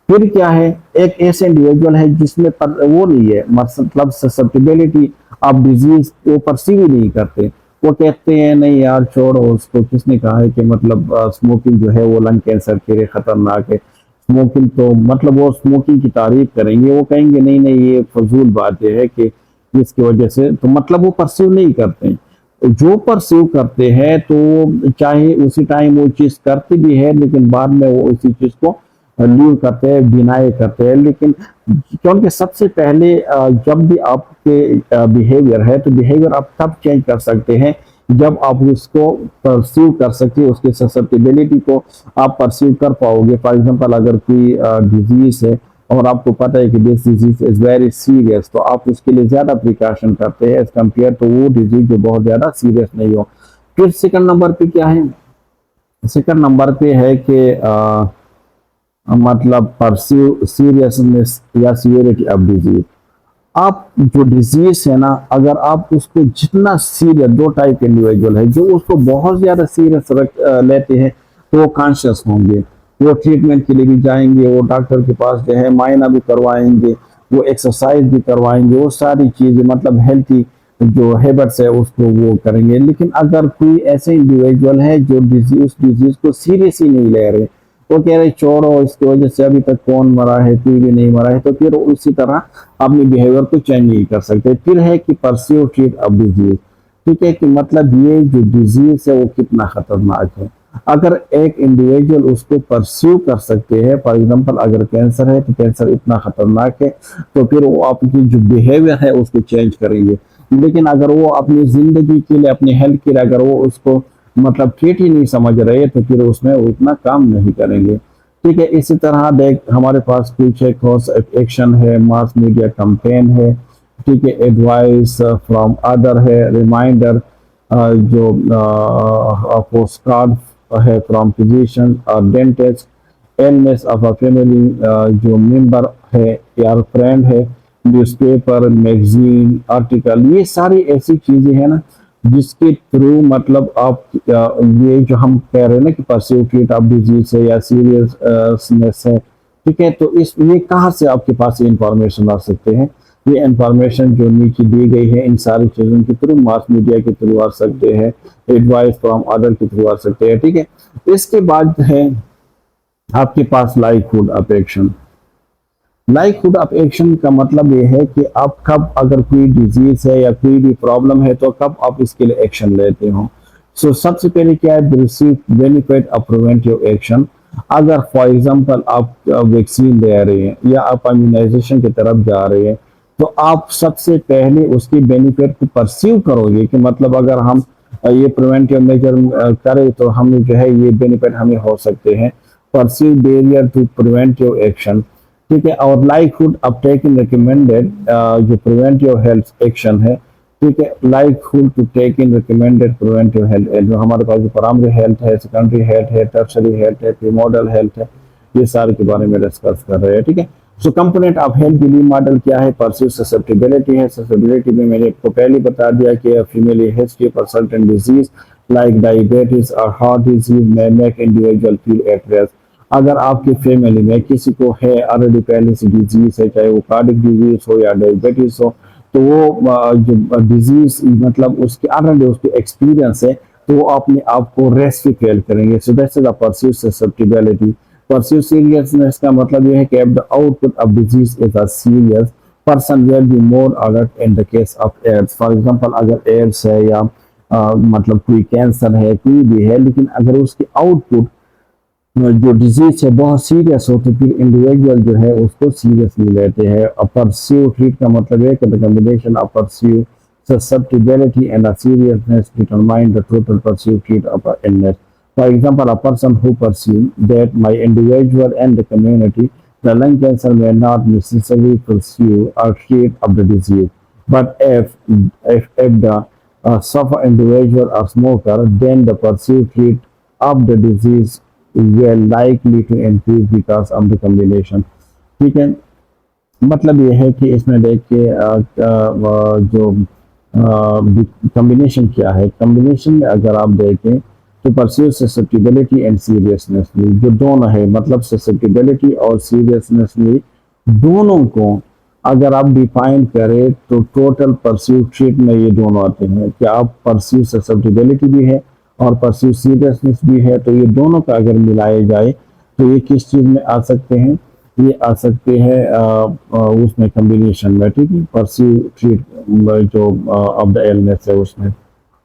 Speaker 1: फिर क्या है, एक ऐसे इंडिविजुअल है जिसमें वो नहीं है, मतलब ससेप्टेबिलिटी ऑफ डिजीज वो परसीव ही नहीं करते। वो कहते हैं नहीं यार छोड़ो उसको, किसने कहा है कि मतलब स्मोकिंग जो है वो लंग कैंसर के लिए खतरनाक है। स्मोकिंग तो मतलब वो स्मोकिंग की तारीफ करेंगे, वो कहेंगे नहीं नहीं ये फजूल बात है कि जिसकी वजह से, तो मतलब वो परसीव नहीं करते। जो परसीव करते हैं तो चाहे उसी टाइम वो चीज करते भी है लेकिन बाद में वो उसी चीज को लीव करते हैं, डिनाई करते हैं। लेकिन क्योंकि सबसे पहले जब भी आपके बिहेवियर है तो बिहेवियर आप तब चेंज कर सकते हैं जब आप उसको परसीव कर सकते हैं, उसकी ससेप्टेबिलिटी को आप परसीव कर पाओगे। फॉर एग्जांपल अगर कोई डिजीज है और आपको पता है कि this disease is very serious, तो आप उसके लिए ज्यादा प्रिकॉशन करते हैं एज कम्पेयर टू वो डिजीज जो बहुत ज्यादा सीरियस नहीं हो। फिर सेकंड नंबर पे क्या है, सेकंड नंबर पे है कि मतलब परसीव सीरियसनेस या सीवियरिटी ऑफ डिजीज। आप जो डिजीज है ना, अगर आप उसको जितना सीरियस, दो टाइप के इंडिविजुअल है जो उसको बहुत ज्यादा सीरियस लेते हैं तो वो कॉन्शियस होंगे, वो ट्रीटमेंट के लिए भी जाएंगे, वो डॉक्टर के पास जो है मायना भी करवाएंगे, वो एक्सरसाइज भी करवाएंगे, वो सारी चीजें मतलब हेल्थी जो हैबिट्स है उसको वो करेंगे। लेकिन अगर कोई ऐसे इंडिविजुअल है जो उस डिजीज को सीरियस ही नहीं ले रहे, वो कह रहे छोड़ो इसकी वजह से अभी तक कौन मरा है, कोई भी नहीं मरा है, तो फिर उसी तरह अपने बिहेवियर को चेंज नहीं कर सकते। फिर है कि परसीव ट्रीट ऑफ डिजीज। ठीक है, कि मतलब ये जो डिजीज है वो कितना खतरनाक है। अगर एक इंडिविजुअल उसको परस्यू कर सकते हैं, फॉर एग्जांपल अगर कैंसर है तो कैंसर इतना खतरनाक है तो फिर वो अपनी जो बिहेवियर है उसको चेंज करेंगे। लेकिन अगर वो अपनी जिंदगी के लिए, अपनी हेल्थ के लिए अगर वो उसको मतलब ट्रीट ही नहीं समझ रहे तो फिर उसमें वो इतना काम नहीं करेंगे। ठीक है, इसी तरह देख हमारे पास कुछ है कॉज एक्शन है, मास मीडिया कैंपेन है, ठीक है, एडवाइस फ्रॉम अदर है, रिमाइंडर जो पोस्ट कार्ड है फ्रॉम फिजिशियन और dentist, illness of a family जो मेंबर है या फ्रेंड है, न्यूज़पेपर, मैगजीन, आर्टिकल, ये सारी ऐसी चीजें हैं ना जिसके थ्रू मतलब आप ये जो हम कह रहे हैं ना कि परस्यू ट्रीट ऑफ डिजीज है या सीरियसनेस है, ठीक है, तो इस ये कहाँ से आपके पास ये इंफॉर्मेशन आ सकते हैं। ये इंफॉर्मेशन जो नीचे दी गई है इन सारी चीज़ों के थ्रू, मास मीडिया के थ्रू आ सकते हैं, एडवाइस फ्रॉम अदर के थ्रू आ सकते हैं। ठीक है, इसके बाद है आपके पास likelihood of action. Likelihood of action का मतलब ये है कि आप कब, अगर कोई डिजीज है या कोई भी प्रॉब्लम है तो कब आप इसके लिए एक्शन लेते हो। सो सबसे पहले क्या है, receive benefit of preventive action. अगर फॉर एग्जांपल आप वैक्सीन ले रहे हैं या आप इम्यूनाइजेशन की तरफ जा रहे हैं तो आप सबसे पहले उसकी बेनिफिट को परसीव करोगे कि मतलब अगर हम ये प्रिवेंटिव मेजर करें तो हम जो है ये बेनिफिट हमें हो सकते हैं। Perceive barrier to preventive action, ठीक है, और लाइकहुड ऑफ टेकिंग रिकमेंडेड जो प्रिवेंटिव हेल्थ एक्शन है, ठीक है, likelihood to take in recommended preventive health, जो हमारे पास जो प्राइमरी हेल्थ है, सेकेंडरी हेल्थ है, टर्शरी हेल्थ है, प्रीमोडल हेल्थ है, ये सारे के बारे में डिस्कस कर रहे हैं। ठीक है, so component of health belief model क्या है? परसीव ससेप्टेबिलिटी है। ससेप्टेबिलिटी में मैंने आपको पहले बता दिया कि female history for certain disease like diabetes और हार्ट डिजीज में make individual feel at risk. अगर आपकी फैमिली में किसी को है ऑलरेडी पहले से डिजीज है, चाहे वो कार्डिक डिजीज हो या डायबिटीज हो, तो वो जो डिजीज मतलब उसके ऑलरेडी उसके एक्सपीरियंस है, तो वो अपने आप को रेस्ट फील करेंगे। So that's the perceive susceptibility. Perceive seriousness का मतलब यह है कि the output of disease is a serious person will be more alert in the case of AIDS. For example अगर एड्स है या मतलब कोई कैंसर है, कोई भी है, लेकिन अगर उसकी आउटपुट जो डिजीज है बहुत सीरियस हो, तो फिर इंडिविजुअल जो है उसको सीरियसली लेते हैं। परस्यू ट्रीट का मतलब है कि the combination of pursue susceptibility and a seriousness determine the total perceived treat of an illness. For example, a person who perceives that my individual and the community, the lung cancer may not necessarily pursue or treat of the disease. But if the suffer individual or smoker, then the perceived treat of the disease will likely to increase because of the combination. ठीक है, मतलब ये है कि इसमें देख के जो कॉम्बिनेशन क्या है, कॉम्बिनेशन में अगर आप देखें तो परसीव ससेप्टेबिलिटी एंड सीरियसनेस जो दोनों है, मतलब ससेप्टेबिलिटी और सीरियसनेस दोनों को अगर आप डिफाइन करें तो टोटल परसीव ट्रीट में ये दोनों आते हैं कि आप परसीव ससेप्टेबिलिटी भी है और परसीव सीरियसनेस भी है, तो ये दोनों का अगर मिलाए जाए तो ये किस चीज़ में आ सकते हैं? ये आ सकते हैं उसमें कॉम्बिनेशन में। ठीक है, परसीव ट्रीट जो ऑफ द इलनेस है उसमें।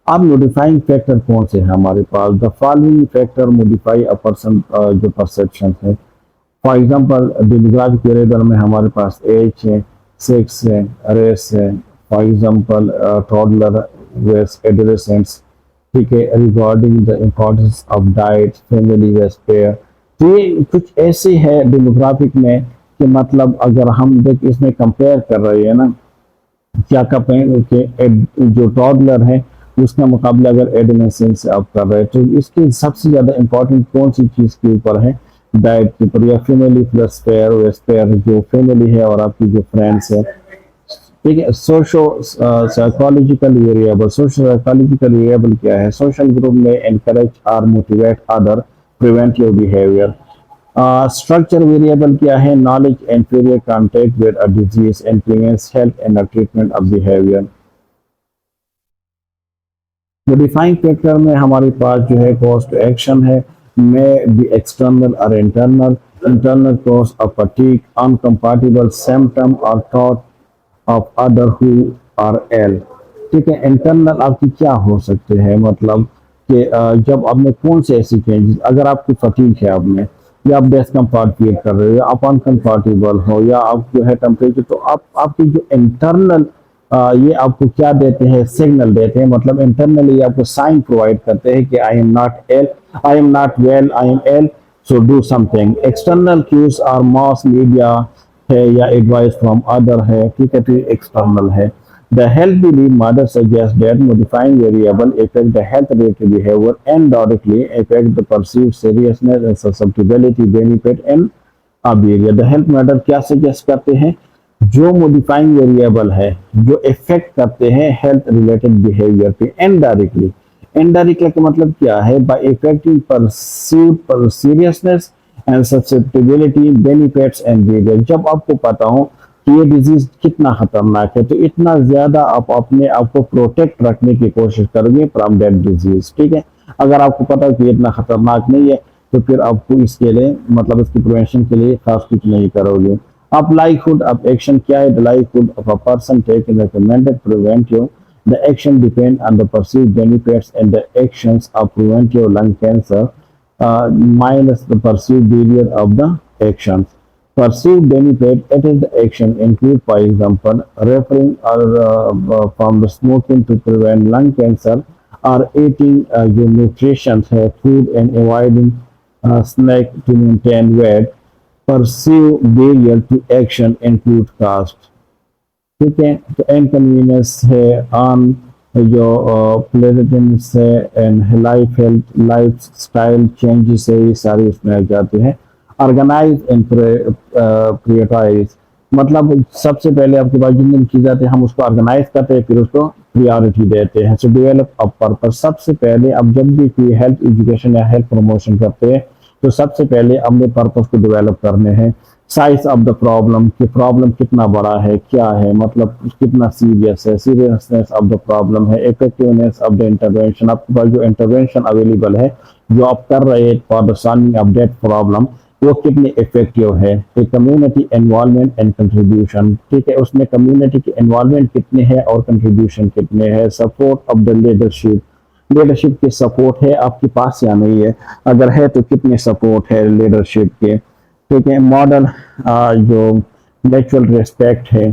Speaker 1: अब मॉडिफाइंग फैक्टर कौन से हैं हमारे पास? The following factor modify a person जो परसेप्शन है। फॉर एग्जांपल डेमोग्राफिक वेरिएबल में हमारे पास एज है, सेक्स है, रेस है। For example toddler versus adolescents. ठीक है, regarding the importance of diet, family welfare. तो ये कुछ ऐसे है डेमोग्राफिक में कि मतलब अगर हम देख इसमें कंपेयर कर रहे हैं ना, क्या कहते हैं कि जो टॉडलर है उसका मुकाबला अगर एडोलेसेंस से आप कर रहे हैं, तो इसके सबसे ज़्यादा इम्पोर्टेंट कौन सी चीज़ के ऊपर है? डाइट के ऊपर, या फैमिली प्लस पेयर वेस्पेयर, जो फैमिली है और आपकी जो फ्रेंड्स है। ठीक है, socio psychological variable. Social psychological variable क्या है? सोशल ग्रुप में एनकरेज और motivate other, prevent your behaviour. Structure variable क्या है? Knowledge and period contact with a disease and prevents health and treatment of behaviour. Modifying factor में हमारे पास जो है कॉज टू एक्शन है, में बी एक्सटर्नल और internal. Internal cause of fatigue, incompatible symptom और thought of other who are ill. ठीक है, इंटरनल आपकी क्या हो सकते हैं? मतलब कि जब आपने कौन से ऐसी चेंजेस, अगर आपकी फटीग है आपने, या आप डिस्कम्फर्ट फील कर रहे हो, या आप अनकम्फर्टेबल हो, या आप जो है टेम्परेचर, तो आप आपकी जो इंटरनल ये आपको क्या देते हैं? सिग्नल देते हैं। मतलब इंटरनली आपको साइन प्रोवाइड करते हैं कि I am not ill, I am not well, I am ill, so do something. External cues और मास मीडिया है या एडवाइस फ्रॉम अदर है। ठीक है, तो एक्सटर्नल है। The health belief model suggests that modifying variable affect the health-related behavior and directly affect the perceived seriousness and susceptibility, benefit and behavior. The health model क्या suggest करते हैं? जो modifying variable है जो इफेक्ट करते हैं health related behaviour पे indirectly. Indirectly का मतलब क्या है? By affecting perceived seriousness and susceptibility, benefits and behaviour. जब आपको पता हो कि ये डिजीज कितना खतरनाक है, तो इतना ज्यादा आप अपने आप को प्रोटेक्ट रखने की कोशिश करोगे फ्रॉम दैट डिजीज। ठीक है, अगर आपको पता है कि इतना खतरनाक नहीं है, तो फिर आपको इसके लिए मतलब इसकी प्रिवेंशन के लिए खास कुछ नहीं करोगे। अब likelihood of action क्या है? The likelihood of a person taking recommended preventive, the action depend on the perceived benefits and the actions of preventive lung cancer minus the perceived barrier of the actions. Perceived benefit, it is the action include, for example, referring or from the smoking to prevent lung cancer, or eating your nutrition food and avoiding snack to maintain weight. Perceive barrier to action include cost. ठीक है। तो inconvenience है, on जो pleasantness है, and life health lifestyle changes है, ये सारी उसमें आ जाते हैं। ऑर्गेनाइज एंड प्रियोटाइज, मतलब सबसे पहले आपके पास जितनी चीज़ आती है हम उसको ऑर्गेनाइज करते हैं, फिर उसको प्रायोरिटी देते हैं। सो डेवलप अ पर्पस, सबसे पहले अब जब भी कोई हेल्थ एजुकेशन या हेल्थ प्रमोशन करते हैं तो सबसे पहले अपने पर्पस को डेवलप करने हैं। साइज ऑफ द प्रॉब्लम, कि प्रॉब्लम कितना बड़ा है, क्या है, मतलब कितना सीरियस है, सीरियसनेस ऑफ द प्रॉब्लम है, इफेक्टिवनेस ऑफ द इंटरवेंशन, आपके पास जो इंटरवेंशन अवेलेबल है जो आप कर रहे हैं for the solving of that problem, वो कितने इफेक्टिव है। एक कम्युनिटी इन्वॉल्वमेंट एंड कंट्रीब्यूशन, ठीक है, उसमें कम्युनिटी के इन्वॉल्वमेंट कितने हैं और कंट्रीब्यूशन कितने हैं। Support of the leadership, leadership की सपोर्ट है आपके पास या नहीं है, अगर है तो कितने सपोर्ट है लीडरशिप के, ठीक है। मॉडल जो नेचुरल रिस्पेक्ट है,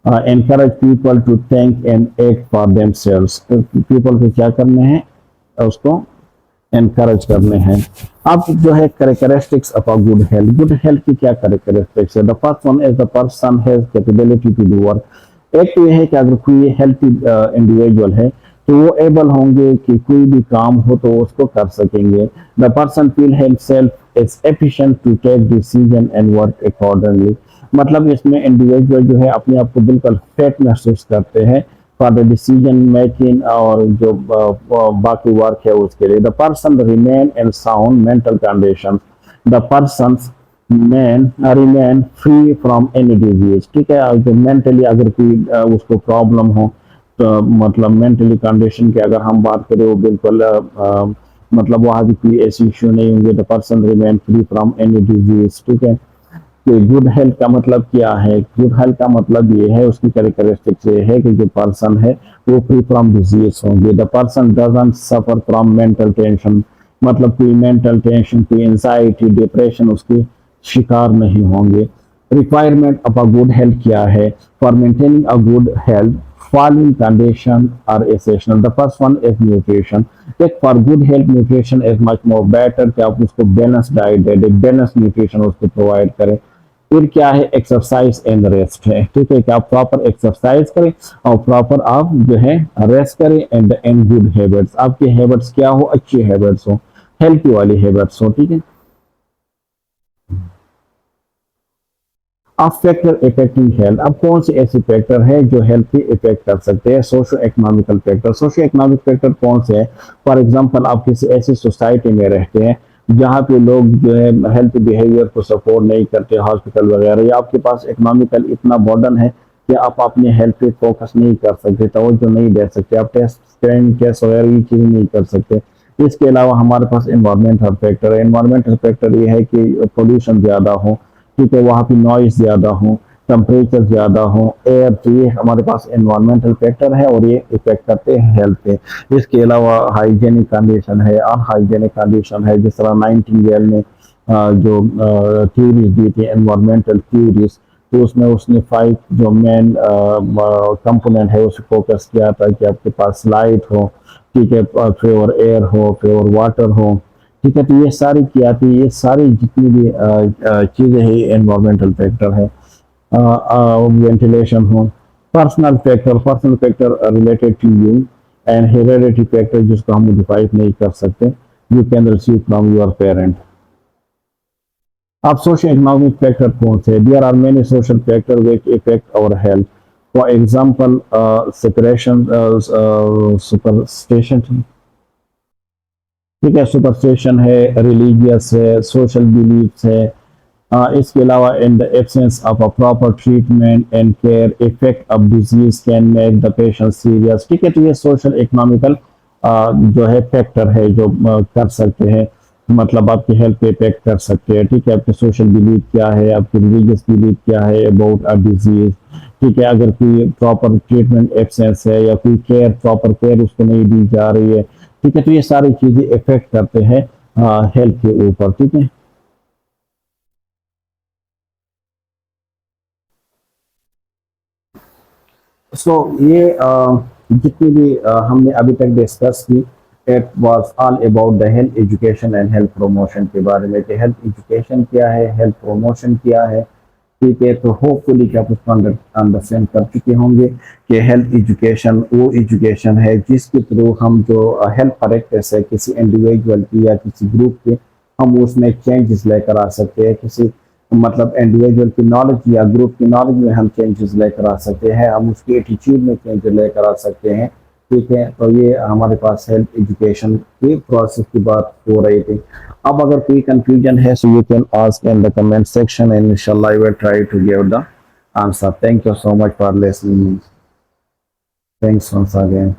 Speaker 1: encourage people to think and act for themselves, people को क्या करने हैं, उसको एनकरेज करने हैं। अब जो है characteristics of a good health, good health की क्या कैरेक्टरिस्टिक्स है। The first one is the person has capability to do work. एक तो ये है कि अगर कोई हेल्थी इंडिविजुअल है तो वो एबल होंगे कि कोई भी काम हो तो उसको कर सकेंगे। The person feel himself is efficient to take decision and work accordingly, मतलब इसमें इंडिविजुअल जो है अपने आप को बिल्कुल फिट महसूस करते हैं फॉर द डिसीजन मेकिंग और जो बाकी वर्क है उसके लिए। The person remain in sound mental condition, the person man remain free from any disease, ठीक है। जो मेंटली अगर कोई उसको प्रॉब्लम हो तो मतलब मेंटली कंडीशन की अगर हम बात करें वो बिल्कुल मतलब वहाँ भी कोई ऐसी इश्यू नहीं होंगे। The person remain free from any disease, ठीक है। कि गुड हेल्थ का मतलब क्या है, गुड हेल्थ का मतलब ये है, उसकी कैरेक्टरिस्टिक्स ये है कि जो पर्सन है वो फ्री फ्रॉम डिजीज होंगे। The person doesn't suffer from mental tension, मतलब कोई मेंटल टेंशन, कोई एंजाइटी, डिप्रेशन उसके शिकार नहीं होंगे। Requirement of a good health क्या है, for maintaining a good health following condition are essential. The first one is nutrition. Like for good health, nutrition is much more better कि आप उसको बैलेंस डाइट दे, balance nutrition उसको provide करें। फिर क्या है, एक्सरसाइज एंड रेस्ट है, ठीक है, कि आप प्रॉपर एक्सरसाइज करें और प्रॉपर आप जो है रेस्ट करें एंड गुड हैबिट्स, आपकी हैबिट्स क्या हो, अच्छी हैबिट्स हो, हेल्थी वाली हैबिट्स हो, ठीक है। अब फैक्टर इफेक्टिंग हेल्थ, अब कौन से ऐसे फैक्टर है जो हेल्थ की इफेक्ट कर सकते हैं। Socio economical factor, socio economic factor कौन से है। फॉर एग्जांपल आप किसी ऐसी सोसाइटी में रहते हैं जहाँ पे लोग जो है हेल्थ बिहेवियर को सपोर्ट नहीं करते, हॉस्पिटल वगैरह, या आपके पास इकोनॉमिकल इतना बर्डन है कि आप अपने हेल्थ पे फोकस नहीं कर सकते, तवज्जो नहीं दे सकते, आप टेस्ट स्क्रीनिंग टेस्ट वगैरह ये चीज़ें नहीं कर सकते। इसके अलावा हमारे पास इन्वायरमेंटल फैक्टर है। इन्वायरमेंटल फैक्टर ये है कि पोल्यूशन ज़्यादा हो, ठीक है, वहाँ पे नॉइस ज़्यादा हो, टेम्परेचर ज़्यादा हो, एयर, तो ये हमारे पास एनवायरमेंटल फैक्टर है और ये इफेक्ट करते हैं हेल्थ पे। इसके अलावा हाइजेनिक कंडीशन है, अनहाइजेनिक कंडीशन है, जिस तरह नाइनटिंगेल ने जो थ्योरीज दी थी एनवायरमेंटल थ्योरीज, तो उसमें उसने 5 जो मेन कंपोनेंट है उसे फोकस किया था कि आपके पास लाइट हो, ठीक है, प्योर एयर हो, प्योर वाटर हो, ठीक है। तो ये सारी क्या थी, ये सारी जितनी भी चीज़ें हैं एनवायरमेंटल फैक्टर है। वेंटिलेशन हो, personal factor related to you, and heredity factor जिसको हम मॉडिफाई नहीं कर सकते, you can receive from your parent. अब सोशल इकोनॉमिक फैक्टर कौन से, there are many social factor which affect our health. For example separation, superstition, ठीक है, सुपरस्टिशन है, रिलीजियस है, सोशल बिलीफ्स है। इसके अलावा in the absence of a proper treatment and care, effect of disease can make the patient serious, ठीक है। तो ये सोशल इकोनॉमिकल जो है फैक्टर है जो कर सकते हैं, मतलब आपकी हेल्थ पे इफेक्ट कर सकते हैं, ठीक है। आपके सोशल बिलीफ क्या है, आपकी रिलीजियस बिलीफ क्या है अबाउट अ डिजीज, ठीक है। अगर कोई प्रॉपर ट्रीटमेंट एब्सेंस है या कोई केयर, प्रॉपर केयर उसको नहीं दी जा रही है, ठीक है, तो ये सारी चीजें इफेक्ट करते हैं हेल्थ के ऊपर, ठीक है। सो ये जितनी भी हमने अभी तक डिस्कस की, it was all about the health education and health promotion के बारे में, कि हेल्थ एजुकेशन क्या है, हेल्थ प्रमोशन क्या है, ठीक है, तो होपफुली कि आप उसको अंडरस्टैंड कर चुके होंगे कि हेल्थ एजुकेशन वो एजुकेशन है जिसके थ्रू हम जो हेल्थ प्रैक्टिस है किसी इंडिविजुअल की या किसी ग्रुप के, हम उसमें चेंजेस लेकर आ सकते हैं। किसी मतलब इंडिविजुअल की नॉलेज या ग्रुप की नॉलेज में हम चेंजेस लेकर आ सकते हैं, हम उसके एटीट्यूड में चेंजेस लेकर आ सकते हैं। ठीक है, तो ये हमारे पास हेल्थ एजुकेशन के प्रोसेस की बात हो रही थी। अब अगर कोई कंफ्यूजन है so you can ask in the comment section and inshallah I will try to give the answer. Thank you so much for listening. Thanks once again.